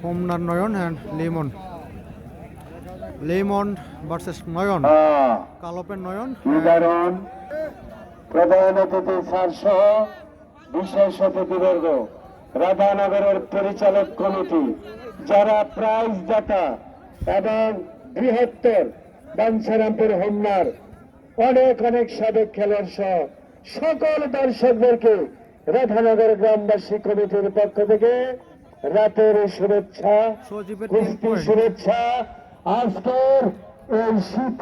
হোমনার Nayan and Limon. Limon versus Nayan. কালপের নয়ন। নির্ধারণ প্রধান অতিথি স্যার সহ বিশেষ অতিথিবর্গ, রাধানগরের পরিচালক কমিটি, যারা প্রাইজ দাতা এবং বৃহত্তর বাঞ্ছারামপুর হোমনার অনেক অনেক সাবেক খেলোয়াড় সহ সকল দর্শকদেরকে রাধানগর গ্রামবাসী কমিটির পক্ষ থেকে রাতের শুভেচ্ছা, কুস্তি শুভেচ্ছা, আজকের এই শীত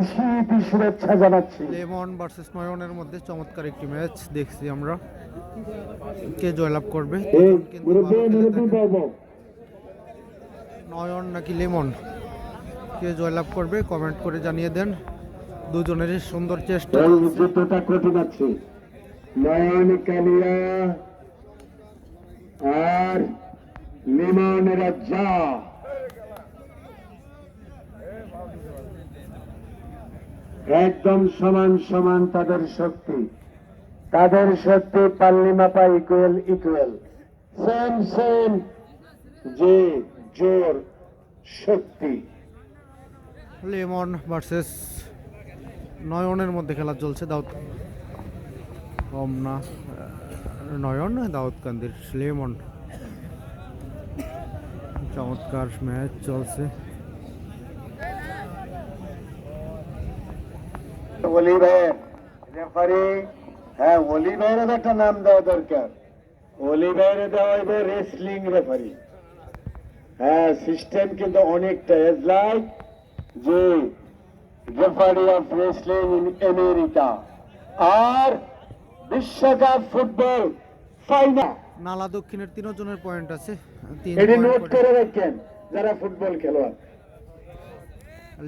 শুভেচ্ছা জানাচ্ছি। লেমন ভার্সেস নয়নের মধ্যে চমৎকার একটি ম্যাচ দেখছি আমরা। কে জয়লাভ করবে? নয়ন নাকি লেমন, কে জয়লাভ করবে কমেন্ট করে জানিয়ে দেন। দুজনেরই সুন্দর চেষ্টা। কঠিন আছে, নয়ন কালিয়া আর লিমন রাজা। একদম সমান সমান তাদের শক্তি, পাল্লি মাপা ইকুয়াল সেম যে জোর শক্তি। লেমন ভার্সেস নয়নের মধ্যে খেলা চলছে। দাউদ হোমনা নয়ন, দাউদকান্দির লেমন। চমৎকার ম্যাচ চলছে। অলিভার রেফারি, হ্যাঁ অলিভারের একটা নাম দেওয়া দরকার। অলিভারে দেওয়া হইবে রেসলিং রেফারি। হ্যাঁ, সিস্টেম কিন্তু অনেকটা এজ লাইক যে referee of wrestling in America আর বিশ্বকাপ ফুটবল ফাইনাল। নালা দক্ষিণের 3 জনের পয়েন্ট আছে। এটি নোট করে রাখেন যারা ফুটবল খেলোয়াড়।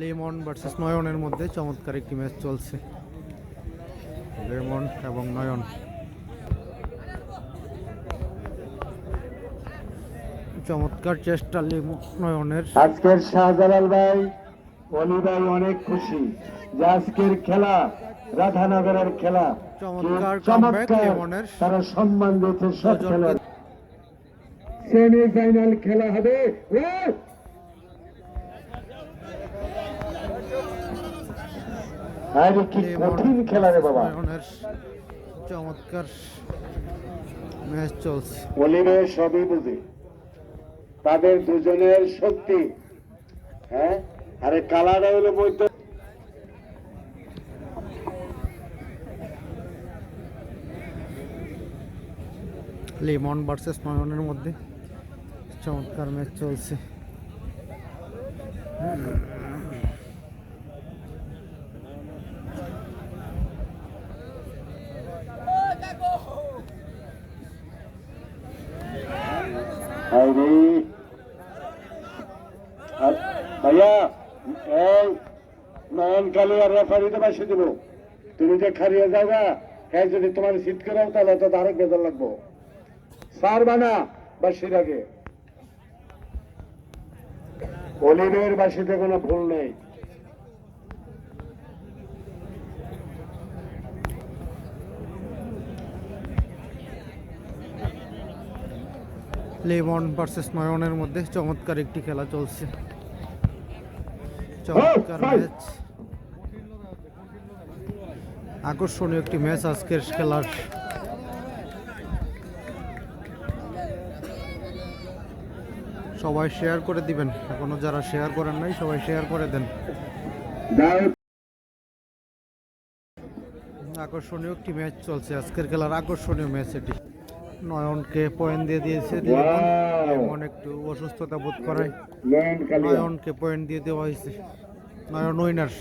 লেমন ভার্সেস নয়নের মধ্যে চমৎকার একটি ম্যাচ চলছে। লেমন এবং নয়ন। চমৎকার চেষ্টা নয়নের। আজকের শাহজালাল ভাই, অলি ভাই অনেক খুশি যে আজকের খেলা রাধানগরের খেলা চমৎকার, তারা সম্মান দিয়েছে সব খেলোয়াড়। সেমিফাইনাল খেলা হবে। আরে কি কঠিন খেলা রে বাবা। চমৎকার ম্যাচ চলছে। অলিভার সবই বুঝে, তাদের দুজনের শক্তি। হ্যাঁ, আরে কালারটা হলো মধ্য। লেমন ভার্সেস নয়নের মধ্যে চমৎকার ম্যাচ চলছে। ভাইয়া, এই নয়ন কালিয়ার রেফারিতে বাসি দিব, তুমি যে খারিয়ে যাওগা, হ্যাঁ যদি তোমার সিট করাও তাহলে তো আরেক বেজার লাগবো। সারবানা বাসির আগে। অলিভের বাসিতে কোনো ভুল নেই। লেমন ভার্সেস নয়নের মধ্যে চমৎকার একটি খেলা চলছে। চমৎকার ম্যাচ, আকর্ষণীয় একটি ম্যাচ আজকের খেলার। সবাই শেয়ার করে দিবেন, এখনো যারা শেয়ার করেন নাই সবাই শেয়ার করে দেন। আকর্ষণীয় একটি ম্যাচ চলছে আজকের খেলার, আকর্ষণীয় ম্যাচ এটি। নয়নকে পয়েন্ট দিয়ে দিয়েছে লেমন, একটু অসুস্থতা বোধ করায় নয়নকে পয়েন্ট দিয়ে দেওয়া হয়েছে। নয়ন উইনার।